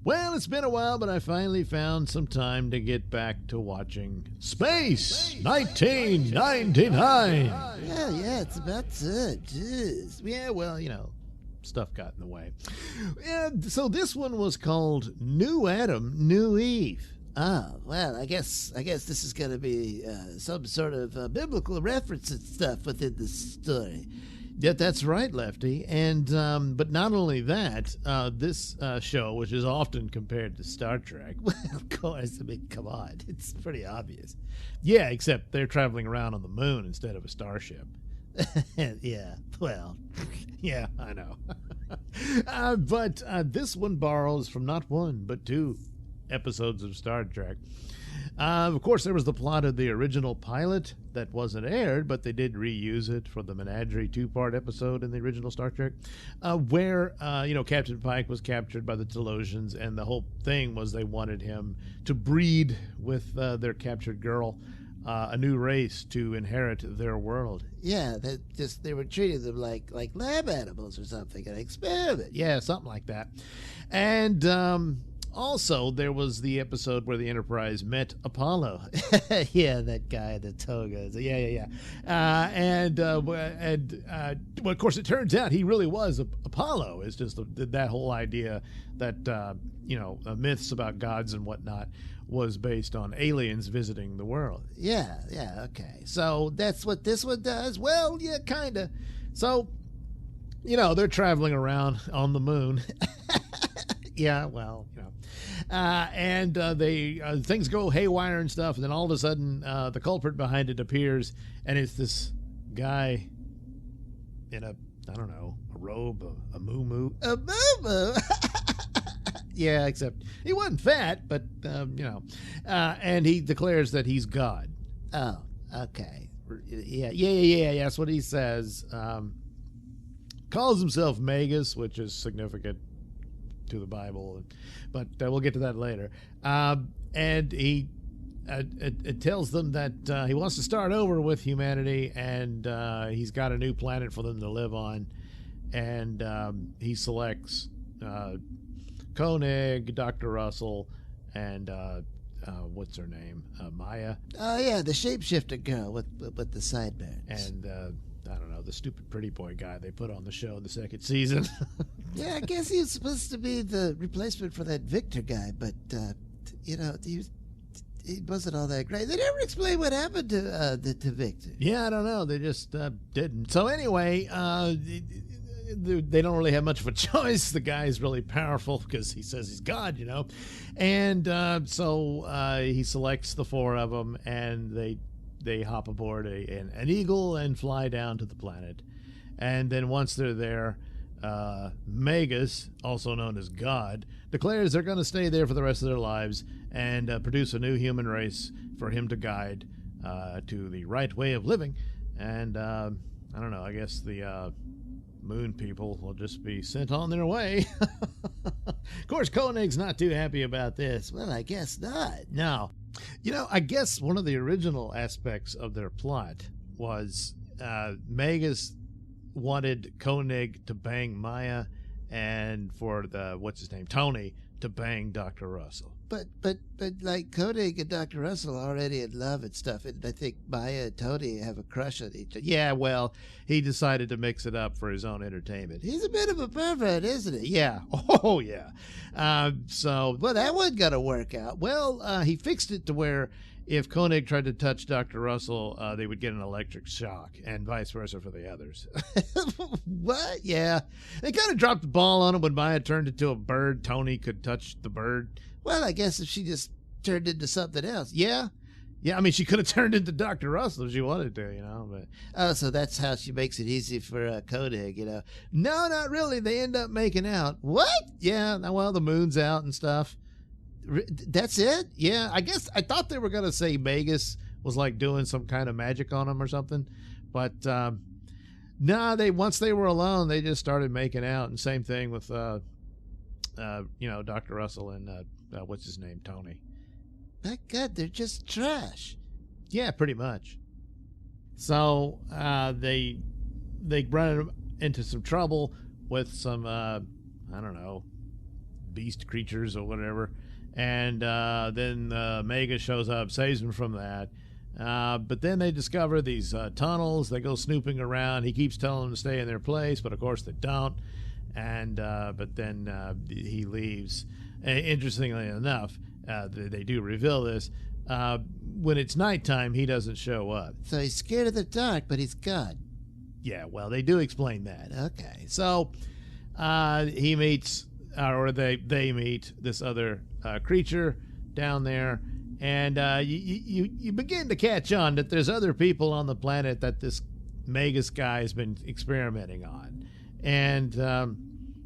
Well, it's been a while, but I finally found some time to get back to watching Space 1999. Yeah, it's about time. Jeez. Yeah, well, stuff got in the way. And so this one was called New Adam, New Eve. Oh, well, I guess this is going to be some sort of biblical reference and stuff within the story. Yeah, that's right, Lefty. And but not only that, this show, which is often compared to Star Trek, Well, of course, I mean, come on. It's pretty obvious. yeah, except they're traveling around on the moon instead of a starship. Yeah, well, Yeah, I know. But this one borrows from not one, but two episodes of Star Trek. Of course, there was the plot of the original pilot that wasn't aired, but they did reuse it for the Menagerie two-part episode in the original Star Trek, where, Captain Pike was captured by the Telosians, and the whole thing was they wanted him to breed with their captured girl, a new race to inherit their world. yeah, they were treating them like lab animals or something, an experiment. Yeah, something like that. And also, there was the episode where the Enterprise met Apollo. Yeah, that guy in the toga. Yeah. Well, of course, it turns out he really was Apollo. It's just that whole idea that, myths about gods and whatnot was based on aliens visiting the world. Yeah, okay. So that's what this one does? Well, yeah, kind of. So, they're traveling around on the moon. Yeah, well, and they things go haywire and stuff, and then all of a sudden the culprit behind it appears, and it's this guy in a robe, a moo-moo. a moo-moo. Yeah, except he wasn't fat, but and he declares that he's God. Oh, okay. Yeah, that's what he says. Calls himself Magus, which is significant to the Bible, but we'll get to that later. And he it tells them that he wants to start over with humanity, and he's got a new planet for them to live on, and he selects Koenig, Dr. Russell, and what's her name, Maya. Oh, yeah, the shapeshifter girl with the sideburns. And I don't know, the stupid pretty boy guy they put on the show in the second season. Yeah, I guess he was supposed to be the replacement for that Victor guy, but he wasn't all that great. They never explained what happened to Victor. Yeah, I don't know. They just didn't. So anyway, they don't really have much of a choice. The guy's really powerful because he says he's God, And so he selects the four of them, and they hop aboard an eagle and fly down to the planet. And then once they're there, Magus, also known as God, declares they're going to stay there for the rest of their lives and produce a new human race for him to guide to the right way of living. And I don't know, I guess the moon people will just be sent on their way. Of course, Koenig's not too happy about this. Well, I guess not. No. I guess one of the original aspects of their plot was Magus wanted Koenig to bang Maya, and for Tony to bang Dr. Russell. But like Koenig and Dr. Russell are already in love and stuff, and I think Maya and Tony have a crush on each other. Yeah, well, he decided to mix it up for his own entertainment. He's a bit of a pervert, isn't he? Yeah. Oh, yeah. Well, that wasn't gonna work out. Well, he fixed it to where if Koenig tried to touch Dr. Russell, they would get an electric shock, and vice versa for the others. What? Yeah. They kind of dropped the ball on him when Maya turned into a bird. Tony could touch the bird. Well, I guess if she just turned into something else. Yeah. I mean, she could have turned into Dr. Russell if she wanted to, but... Oh, so that's how she makes it easy for Koenig, No, not really. They end up making out. What? Yeah, well, the moon's out and stuff. That's it? Yeah, I guess I thought they were going to say Magus was like doing some kind of magic on him or something. But, once they were alone, they just started making out. And same thing with, Dr. Russell and, what's his name, Tony. My God, they're just trash. Yeah, pretty much. So they run into some trouble with some beast creatures or whatever. And then Mega shows up, saves him from that. But then they discover these tunnels. They go snooping around. He keeps telling them to stay in their place, but of course they don't. And but then he leaves. Interestingly enough, they do reveal this. When it's nighttime, he doesn't show up. So he's scared of the dark, but he's God. Yeah, well, they do explain that. Okay. So he meets, or they meet this other creature down there, and you begin to catch on that there's other people on the planet that this Magus guy has been experimenting on. And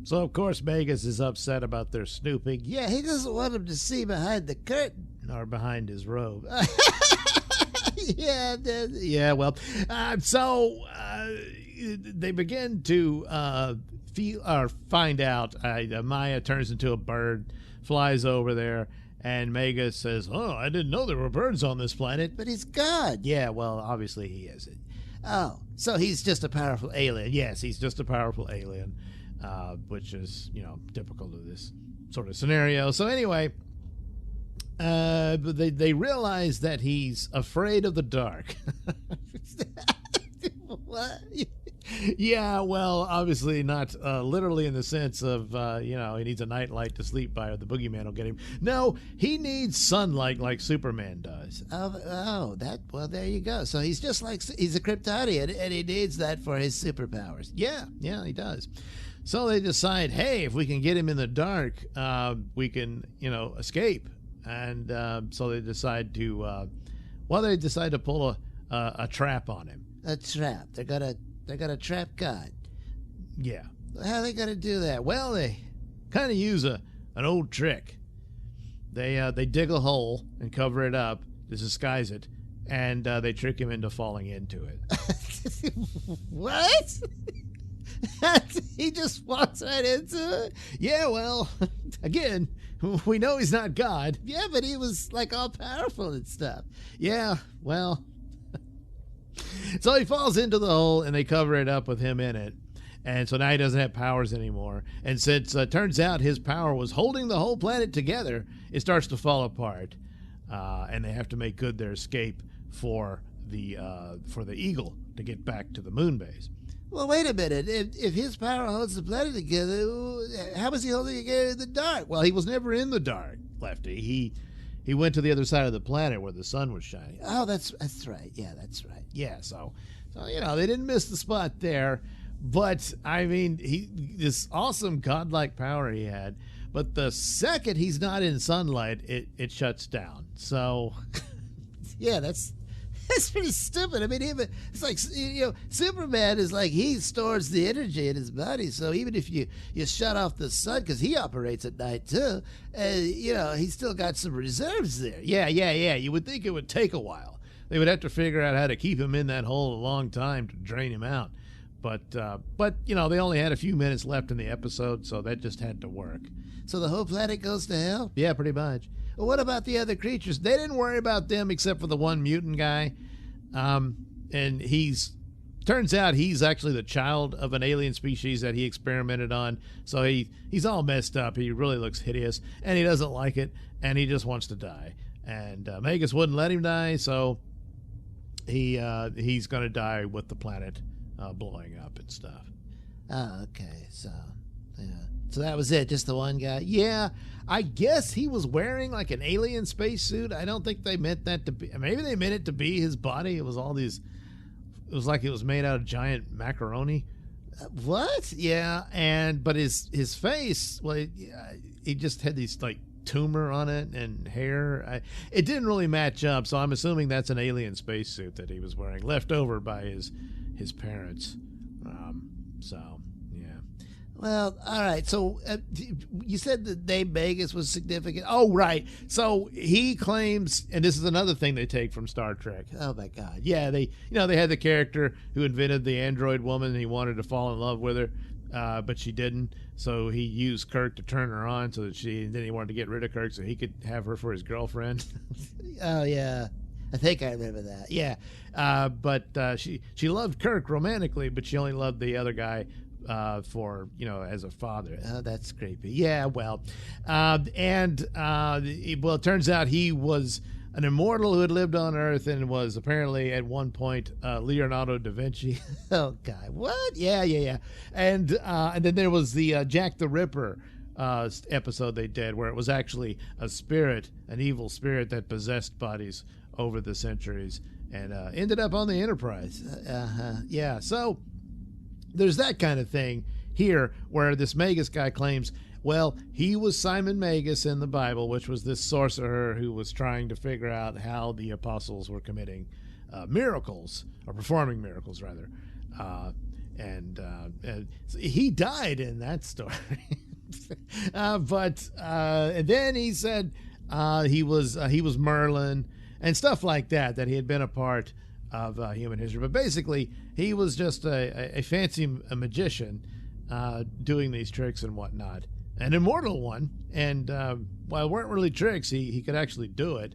so, of course, Magus is upset about their snooping. Yeah, he doesn't want him to see behind the curtain. Or behind his robe. Yeah, well, so they begin to feel or find out. Maya turns into a bird, flies over there, and Magus says, "Oh, I didn't know there were birds on this planet." But he's God. Yeah, well, obviously he is. Oh, so he's just a powerful alien. Yes, he's just a powerful alien, which is, typical of this sort of scenario. So anyway, but they realize that he's afraid of the dark. What? Yeah, well, obviously not literally in the sense of, he needs a nightlight to sleep by or the boogeyman will get him. No, he needs sunlight like Superman does. Well, there you go. So he's just like, he's a Kryptonian, and he needs that for his superpowers. Yeah, he does. So they decide, hey, if we can get him in the dark, we can, escape. And so they decide to, pull a trap on him. A trap. They're gonna trap God. Yeah. How are they gonna do that? Well, they kind of use an old trick. They dig a hole and cover it up to disguise it, and they trick him into falling into it. What? He just walks right into it? Yeah, well, again, we know he's not God. Yeah, but he was like all powerful and stuff. Yeah, well. So he falls into the hole and they cover it up with him in it. And so now he doesn't have powers anymore. And since it turns out his power was holding the whole planet together, it starts to fall apart. And they have to make good their escape for the Eagle to get back to the moon base. Well, wait a minute. If his power holds the planet together, how was he holding it together in the dark? Well, he was never in the dark, Lefty. He went to the other side of the planet where the sun was shining. Oh, that's right. Yeah, that's right. Yeah, so they didn't miss the spot there. But I mean, this awesome godlike power he had. But the second he's not in sunlight, it shuts down. So, yeah, that's pretty stupid. I mean, it's like, Superman is like, he stores the energy in his body. So even if you shut off the sun, because he operates at night too, he's still got some reserves there. Yeah. You would think it would take a while. They would have to figure out how to keep him in that hole a long time to drain him out. But they only had a few minutes left in the episode, so that just had to work. So the whole planet goes to hell? Yeah, pretty much. Well, what about the other creatures? They didn't worry about them except for the one mutant guy. And turns out he's actually the child of an alien species that he experimented on. So he's all messed up. He really looks hideous, and he doesn't like it, and he just wants to die. And Magus wouldn't let him die, so he's going to die with the planet blowing up and stuff. Oh, okay. So, yeah. So that was it, just the one guy? Yeah, I guess he was wearing like an alien spacesuit. I don't think they meant that to be. Maybe they meant it to be his body. It was like it was made out of giant macaroni. What? Yeah, but his face, well, he just had these like tumor on it and hair. It didn't really match up, so I'm assuming that's an alien spacesuit that he was wearing, left over by his parents. So, yeah. Well, all right. So you said the name Magus was significant. Oh, right. So he claims, and this is another thing they take from Star Trek. Oh my God. Yeah, they had the character who invented the android woman, and he wanted to fall in love with her, but she didn't. So he used Kirk to turn her on, and then he wanted to get rid of Kirk so he could have her for his girlfriend. Oh yeah. I think I remember that. Yeah, but she loved Kirk romantically, but she only loved the other guy for, as a father. Oh, that's creepy. Yeah, well, well, it turns out he was an immortal who had lived on Earth and was apparently at one point Leonardo da Vinci. Oh God, what? Yeah. And then there was the Jack the Ripper episode they did, where it was actually a spirit, an evil spirit that possessed bodies over the centuries and ended up on the Enterprise. Yeah, so there's that kind of thing here, where this Magus guy claims, well, he was Simon Magus in the Bible, which was this sorcerer who was trying to figure out how the apostles were committing miracles, or performing miracles, rather. And he died in that story. But then he said he was Merlin and stuff like that he had been a part of human history. But basically, he was just a fancy magician doing these tricks and whatnot. An immortal one, and while it weren't really tricks, he could actually do it,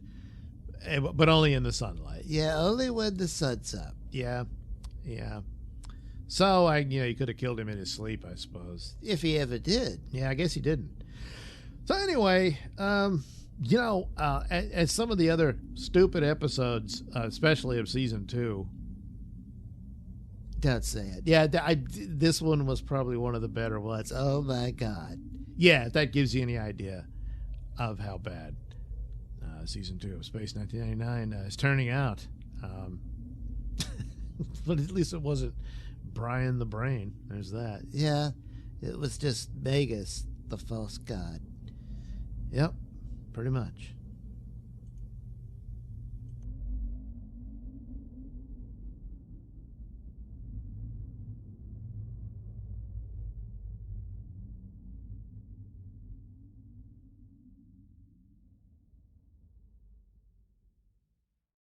but only in the sunlight. Yeah, only when the sun's up. Yeah. So you could have killed him in his sleep, I suppose. If he ever did. Yeah, I guess he didn't. So anyway, as some of the other stupid episodes, especially of season 2. Don't say it. Yeah, this one was probably one of the better ones. Oh my God. Yeah, if that gives you any idea of how bad season 2 of Space 1999 is turning out. But at least it wasn't Brian the Brain. There's that. Yeah, it was just Magus, the false god. Yep, pretty much.